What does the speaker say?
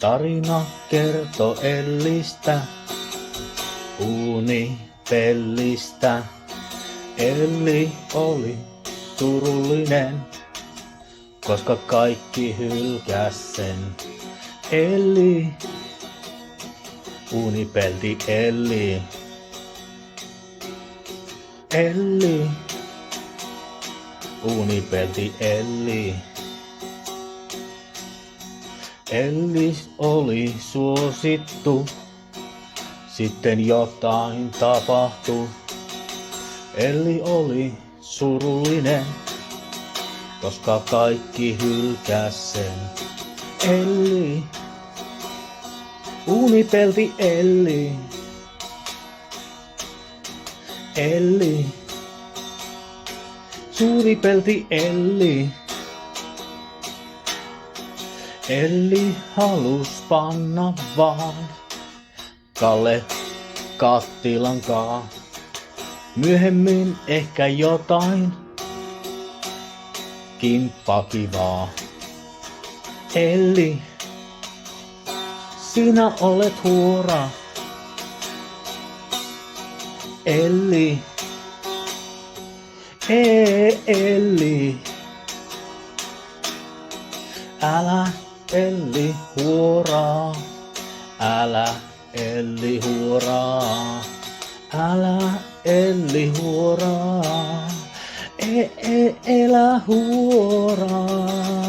Tarina kertoo Ellistä, uunipellistä. Elli oli surullinen, koska kaikki hylkäs sen. Elli, uunipelti Elli. Elli, uunipelti Elli. Elli oli suosittu, sitten jotain tapahtui. Elli oli surullinen, koska kaikki hylkäs sen. Elli, uunipelti Elli. Elli, suuripelti Elli. Elli halus panna vaan Kalle kattilankaan. Myöhemmin ehkä jotain kimppakivaa. Elli, sinä olet huora. Elli, Elli, älä Elli huoraa, älä Elli huoraa, älä Elli huoraa, elä huoraa.